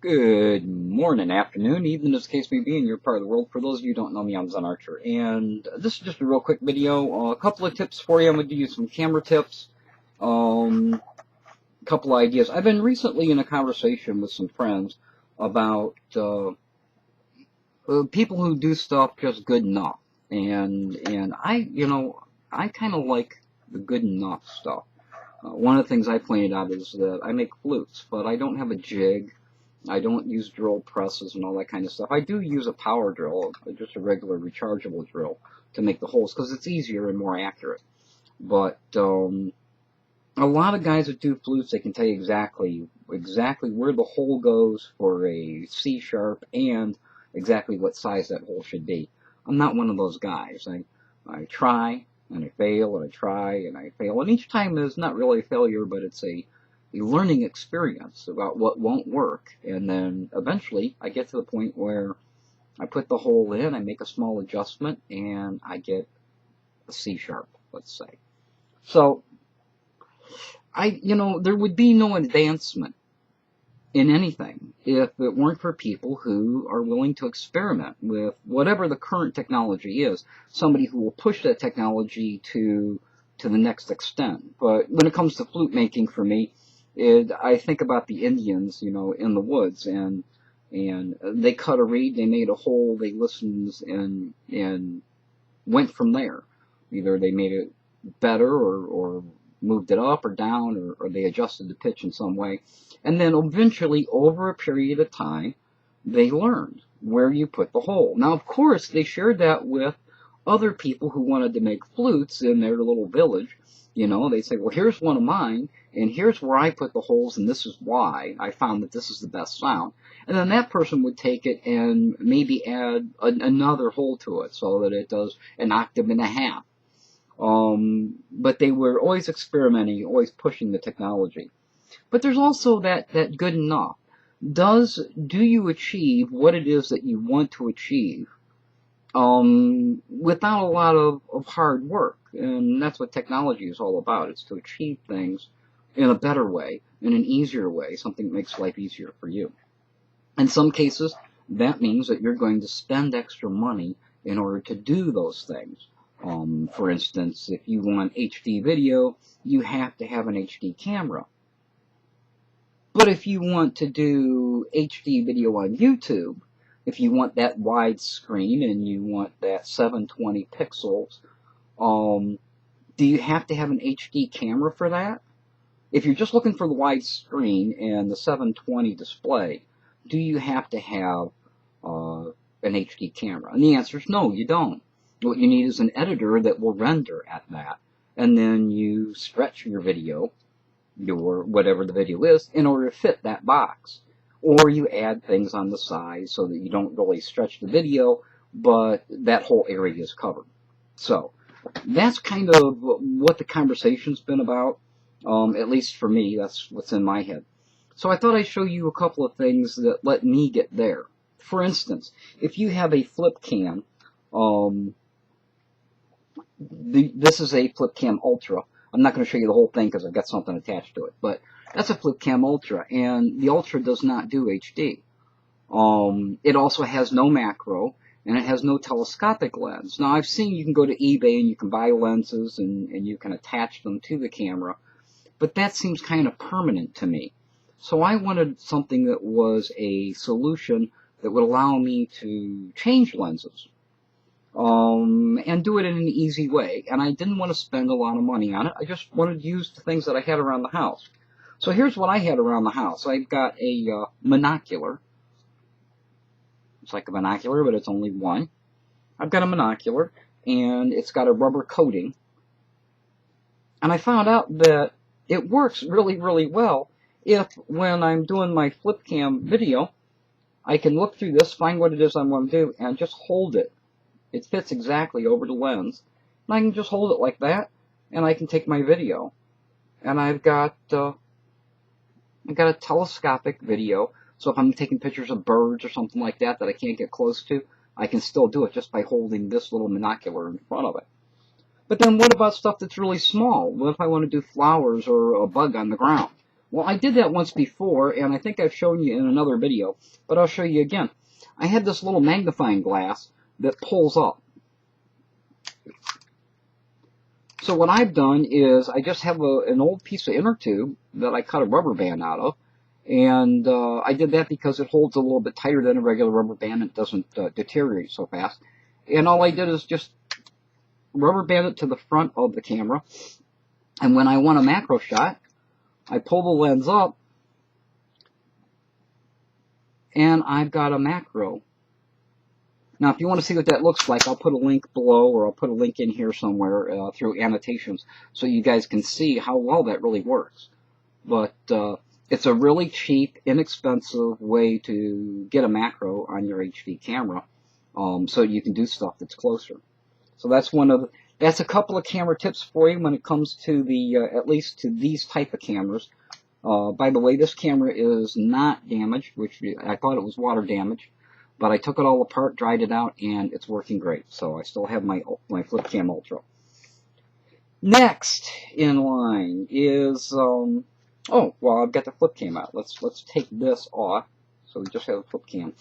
Good morning, afternoon, evening, as the case may be in your part of the world. For those of you who don't know me, I'm ZenArcher, and this is just a real quick video. A couple of tips for you. I'm going to give you some camera tips, a couple of ideas. I've been recently in a conversation with some friends about people who do stuff just good enough, and I kind of like the good enough stuff. One of the things I pointed out is that I make flutes, but I don't have a jig. I don't use drill presses and all that kind of stuff. I do use a power drill, just a regular rechargeable drill, to make the holes because it's easier and more accurate. But a lot of guys that do flutes, they can tell you exactly where the hole goes for a C sharp and exactly what size that hole should be. I'm not one of those guys. I try and I fail and I try and I fail, and each time is not really a failure, but it's a learning experience about what won't work. And then eventually I get to the point where I put the hole in, I make a small adjustment, and I get a C sharp, let's say. So there would be no advancement in anything if it weren't for people who are willing to experiment with whatever the current technology is. Somebody who will push that technology to the next extent. But when it comes to flute making, for me, I think about the Indians, in the woods, and they cut a reed, they made a hole, they listened, and went from there. Either they made it better, or moved it up or down, or they adjusted the pitch in some way. And then eventually, over a period of time, they learned where you put the hole. Now, of course, they shared that with other people who wanted to make flutes in their little village. They say, well, here's one of mine, and here's where I put the holes, and this is why I found that this is the best sound. And then that person would take it and maybe add another hole to it so that it does an octave and a half. But they were always experimenting, always pushing the technology. But there's also that good enough. Do you achieve what it is that you want to achieve without a lot of hard work? And that's what technology is all about. It's to achieve things in a better way, in an easier way, something that makes life easier for you. In some cases, that means that you're going to spend extra money in order to do those things. For instance, if you want HD video, you have to have an HD camera. But if you want to do HD video on YouTube, if you want that wide screen and you want that 720 pixels, do you have to have an HD camera for that? If you're just looking for the wide screen and the 720 display, do you have to have an HD camera? And the answer is no, you don't. What you need is an editor that will render at that, and then you stretch your video, whatever the video is, in order to fit that box. Or you add things on the side so that you don't really stretch the video, but that whole area is covered. So that's kind of what the conversation's been about. At least for me, that's what's in my head. So I thought I'd show you a couple of things that let me get there. For instance, if you have a flip cam, this is a flip cam ultra. I'm not going to show you the whole thing because I've got something attached to it, but that's a flip cam ultra, and the ultra does not do HD. It also has no macro, and it has no telescopic lens. Now, I've seen you can go to eBay and you can buy lenses and you can attach them to the camera, but that seems kind of permanent to me. So I wanted something that was a solution that would allow me to change lenses and do it in an easy way. And I didn't want to spend a lot of money on it. I just wanted to use the things that I had around the house. So here's what I had around the house. I've got a monocular. It's like a binocular, but it's only one. I've got a monocular, and it's got a rubber coating. And I found out that it works really, really well if, when I'm doing my flip cam video, I can look through this, find what it is I want to do, and just hold it. It fits exactly over the lens. And I can just hold it like that, and I can take my video. And I've got a telescopic video, so if I'm taking pictures of birds or something like that I can't get close to, I can still do it just by holding this little monocular in front of it. But then what about stuff that's really small? What if I want to do flowers or a bug on the ground? Well, I did that once before, and I think I've shown you in another video, but I'll show you again. I had this little magnifying glass that pulls up. So what I've done is I just have an old piece of inner tube that I cut a rubber band out of, and I did that because it holds a little bit tighter than a regular rubber band and it doesn't deteriorate so fast. And all I did is just rubber band it to the front of the camera, and when I want a macro shot, I pull the lens up, and I've got a macro. Now, if you want to see what that looks like, I'll put a link below, or I'll put a link in here somewhere through annotations, so you guys can see how well that really works. But it's a really cheap, inexpensive way to get a macro on your HD camera, so you can do stuff that's closer. So that's a couple of camera tips for you when it comes to the at least to these type of cameras. By the way, this camera is not damaged, which I thought it was water damage, but I took it all apart, dried it out, and it's working great. So I still have my Flip Cam Ultra. Next in line is oh, well, I've got the Flip Cam out. Let's take this off. So we just have a Flip Cam.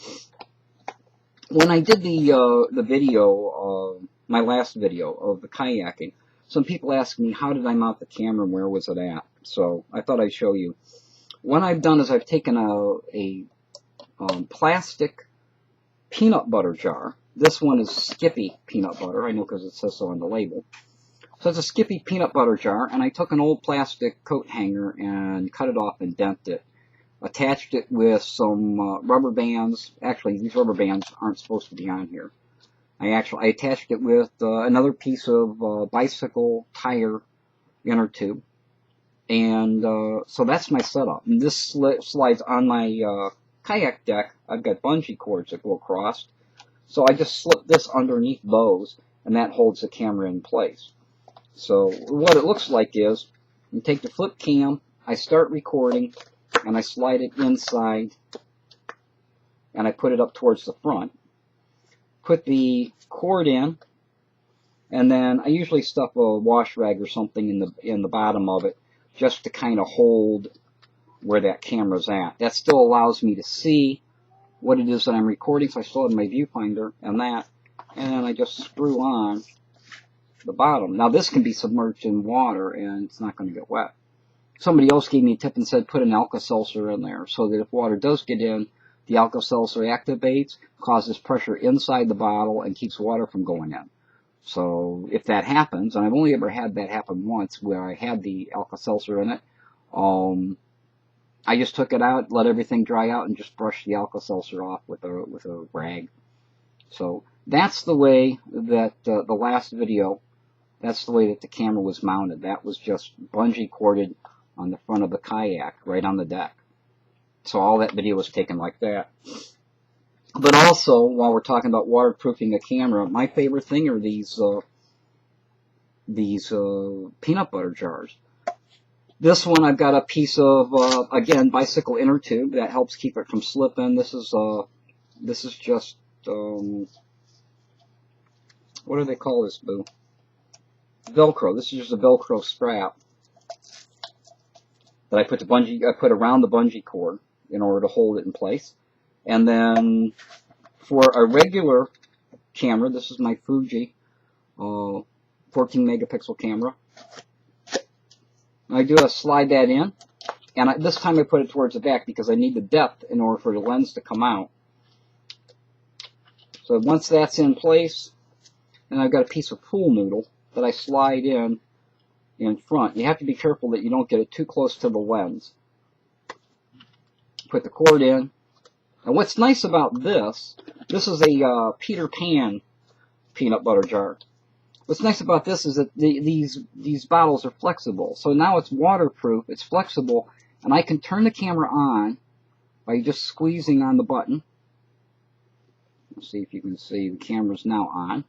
When I did the video, my last video of the kayaking, some people asked me how did I mount the camera and where was it at. So I thought I'd show you. What I've done is I've taken a plastic peanut butter jar. This one is Skippy peanut butter. I know because it says so on the label. So it's a Skippy peanut butter jar, and I took an old plastic coat hanger and cut it off and dented it. Attached it with some rubber bands. Actually, these rubber bands aren't supposed to be on here. I attached it with another piece of bicycle tire inner tube. And so that's my setup. And this slides on my kayak deck. I've got bungee cords that go across. So I just slip this underneath those, and that holds the camera in place. So what it looks like is, you take the Flip Cam, I start recording, and I slide it inside, and I put it up towards the front. Put the cord in, and then I usually stuff a wash rag or something in the bottom of it, just to kind of hold where that camera's at. That still allows me to see what it is that I'm recording, so I still have my viewfinder and that, and then I just screw on the bottom. Now this can be submerged in water, and it's not going to get wet. Somebody else gave me a tip and said put an Alka-Seltzer in there, so that if water does get in, the Alka-Seltzer activates, causes pressure inside the bottle, and keeps water from going in. So if that happens, and I've only ever had that happen once, where I had the Alka-Seltzer in it, I just took it out, let everything dry out, and just brushed the Alka-Seltzer off with a rag. So that's the way that the last video, that's the way that the camera was mounted. That was just bungee corded on the front of the kayak, right on the deck. So all that video was taken like that. But also, while we're talking about waterproofing a camera, my favorite thing are these peanut butter jars. This one I've got a piece of again, bicycle inner tube that helps keep it from slipping. This is just what do they call this, boo? Velcro. This is just a Velcro strap that I put around the bungee cord in order to hold it in place. And then for a regular camera, this is my Fuji 14 megapixel camera. I do slide that in, and this time I put it towards the back because I need the depth in order for the lens to come out. So once that's in place, then I've got a piece of pool noodle that I slide in front. You have to be careful that you don't get it too close to the lens. Put the cord in. And what's nice about this is a Peter Pan peanut butter jar. What's nice about this is that these bottles are flexible. So now it's waterproof, it's flexible, and I can turn the camera on by just squeezing on the button. Let's see if you can see the camera's now on.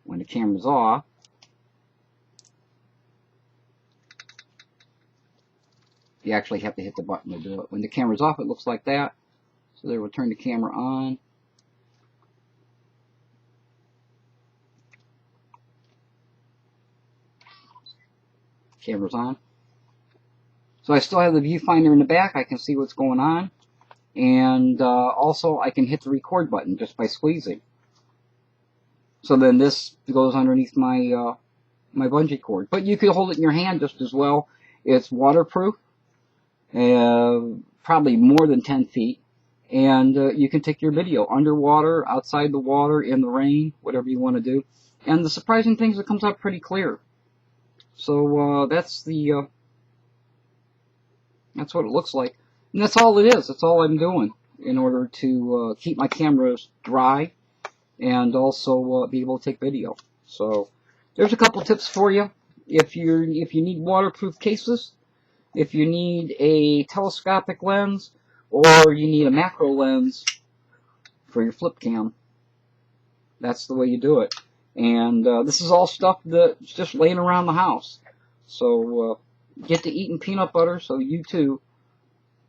When the camera's off, you actually have to hit the button to do it. When the camera's off, it looks like that. So there, we'll turn the camera on. Camera's on. So I still have the viewfinder in the back. I can see what's going on. And also I can hit the record button just by squeezing. So then this goes underneath my my bungee cord. But you could hold it in your hand just as well. It's waterproof, probably more than 10 feet. And you can take your video underwater, outside the water, in the rain, whatever you want to do. And the surprising thing is it comes out pretty clear. So that's what it looks like. And that's all it is. That's all I'm doing in order to keep my cameras dry and also be able to take video. So there's a couple tips for you. If you need waterproof cases, if you need a telescopic lens, or you need a macro lens for your flip cam, that's the way you do it. And this is all stuff that's just laying around the house. So get to eating peanut butter so you too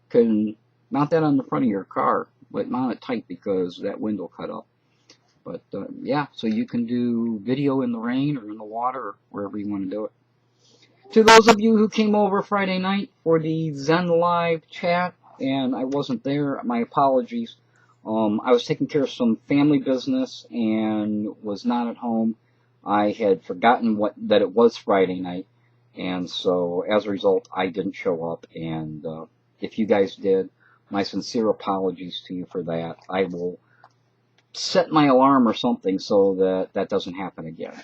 can mount that on the front of your car, but mount it tight because that wind will cut up. But yeah, so you can do video in the rain or in the water or wherever you want to do it. To those of you who came over Friday night for the Zen Live chat and I wasn't there, my apologies. I was taking care of some family business and was not at home. I had forgotten that it was Friday night, and so as a result, I didn't show up. And if you guys did, my sincere apologies to you for that. I will set my alarm or something so that that doesn't happen again.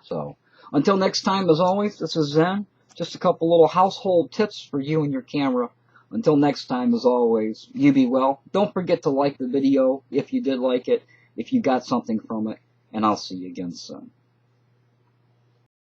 So until next time, as always, this is Zen. Just a couple little household tips for you and your camera. Until next time, as always, you be well. Don't forget to like the video if you did like it, if you got something from it, and I'll see you again soon.